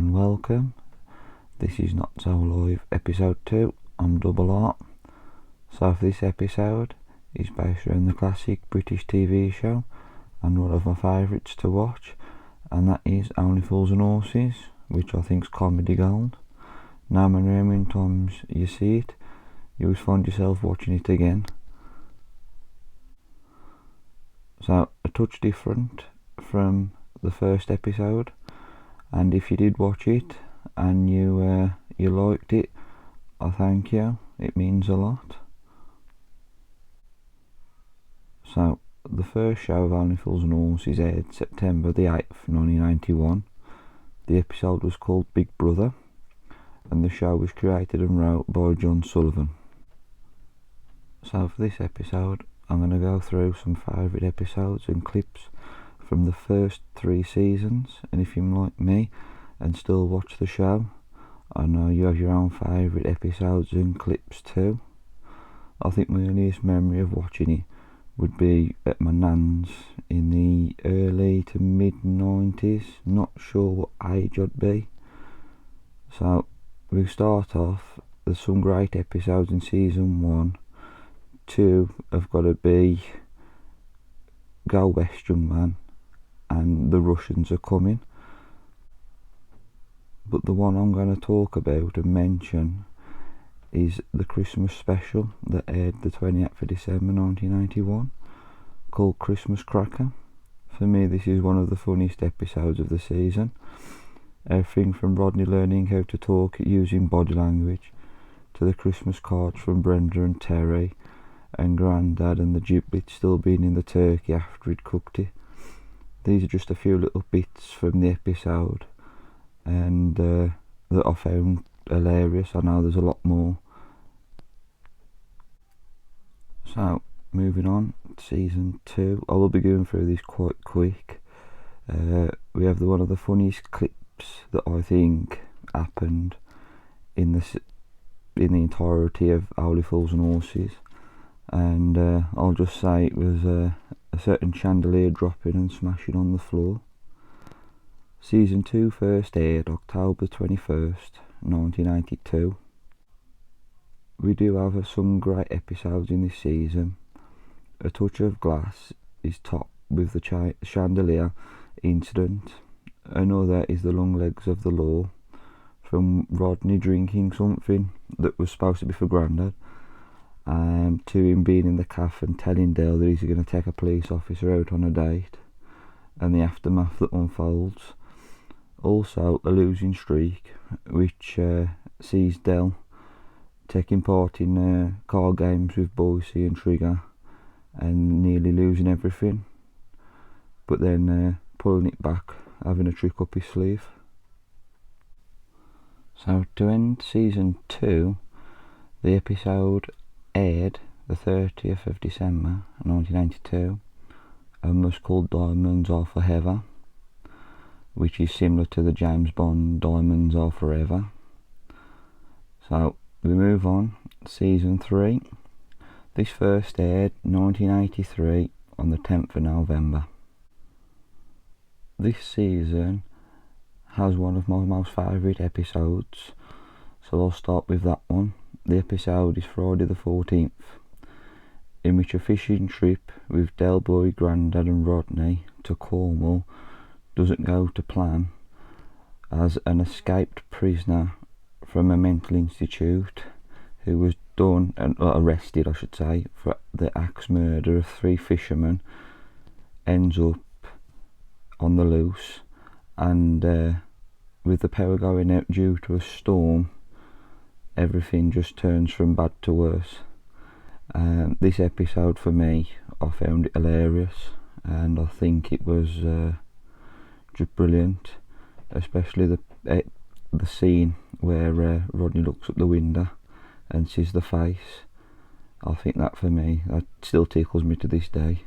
and welcome. This is Not So Live episode 2. I'm Double R. So for this episode is based around the classic British TV show and one of my favourites to watch, and that is Only Fools and Horses, which I think is comedy gold. No matter how many times you see it, you always find yourself watching it again. So a touch different from the first episode, and if you did watch it and you liked it, I thank you, it means a lot. So the first show of Only Fools and Horses aired September the 8th, 1991. The episode was called Big Brother, and the show was created and wrote by John Sullivan. So for this episode I'm going to go through some favourite episodes and clips from the first 3 seasons, and if you're like me and still watch the show, I know you have your own favourite episodes and clips too. I think my earliest memory of watching it would be at my nan's in the early to mid 90s, not sure what age I'd be. So we start off, there's some great episodes in season 1. 2 have got to be Go West Young Man and The Russians Are Coming, but the one I'm going to talk about and mention is the Christmas special that aired the 28th of December 1991, called Christmas Cracker. For me, this is one of the funniest episodes of the season. Everything from Rodney learning how to talk using body language, to the Christmas cards from Brenda and Terry, and Grandad and the giblets still being in the turkey after he'd cooked it. These are just a few little bits from the episode, and that I found hilarious. I know there's a lot more. So moving on, season 2. I will be going through this quite quick. We have one of the funniest clips that I think happened in the entirety of Only Fools and Horses, and I'll just say it was a certain chandelier dropping and smashing on the floor. Season 2 first aired October 21st, 1982. We do have some great episodes in this season. A Touch of Glass is top with the chandelier incident. Another is The Long Legs of the Law, from Rodney drinking something that was supposed to be for Grandad, to him being in the cafe and telling Dale that he's going to take a police officer out on a date, and the aftermath that unfolds. Also a losing streak, which sees Dale taking part in card games with Boise and Trigger and nearly losing everything, but then pulling it back, having a trick up his sleeve. So to end season 2, the episode aired the 30th of December 1992 and was called Diamonds Are Forever, which is similar to the James Bond Diamonds Are Forever. So we move on, season 3. This first aired 1983 on the 10th of November. This season has one of my most favourite episodes, so I'll start with that one. The episode is Friday the 14th, in which a fishing trip with Del Boy, Grandad and Rodney to Cornwall doesn't go to plan, as an escaped prisoner from a mental institute who was arrested I should say, for the axe murder of 3 fishermen ends up on the loose, and with the power going out due to a storm, everything just turns from bad to worse. This episode for me, I found it hilarious, and I think it was just brilliant, especially the scene where Rodney looks up the window and sees the face. I think that for me, that still tickles me to this day.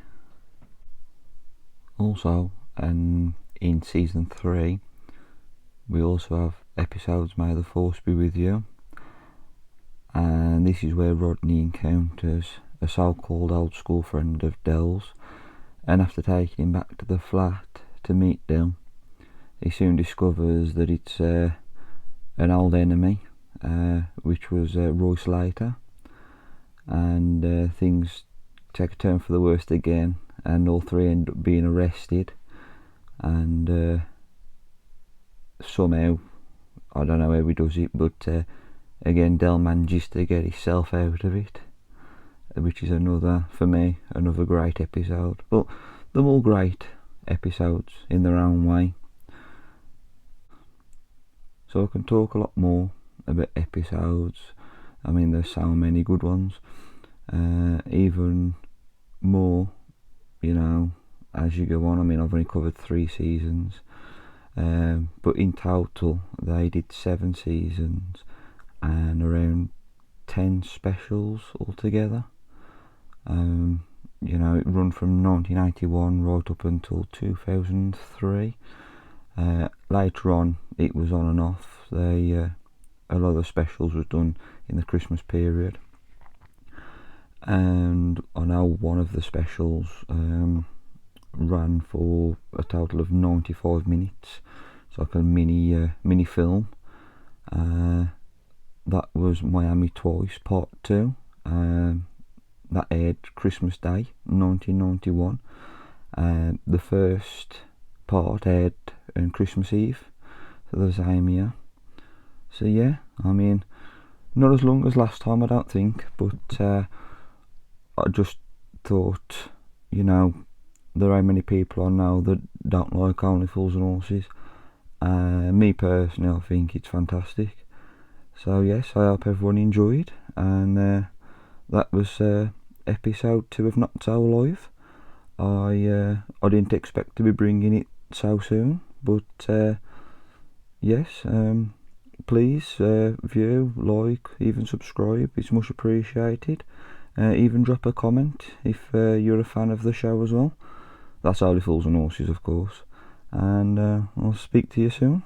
Also, in season 3 we also have episodes May the Force Be With You, and this is where Rodney encounters a so-called old school friend of Del's, and after taking him back to the flat to meet Del, he soon discovers that it's an old enemy, which was Roy Slater, and things take a turn for the worst again, and all three end up being arrested, and somehow, I don't know how he does it, but again Del manages to get himself out of it, which is another, for me, another great episode. But they're all great episodes in their own way. So I can talk a lot more about episodes. I mean, there's so many good ones. Even more, you know, as you go on. I mean, I've only covered 3 seasons, but in total they did 7 seasons and around 10 specials altogether. You know, it run from 1981 right up until 2003. Later on it was on and off. A lot of the specials was done in the Christmas period, and I know one of the specials ran for a total of 95 minutes. It's like a mini film. That was Miami Twice Part 2. That aired Christmas Day 1991. The first part aired on Christmas Eve, so the same year. So yeah, I mean, not as long as last time, I don't think, but I just thought, you know, there are many people I know that don't like Only Fools and Horses. Me personally, I think it's fantastic. So yes, I hope everyone enjoyed, and that was episode 2 of Not So Live. I didn't expect to be bringing it so soon, but yes, please view, like, even subscribe. It's much appreciated. Even drop a comment if you're a fan of the show as well. That's Only Fools and Horses, of course, and I'll speak to you soon.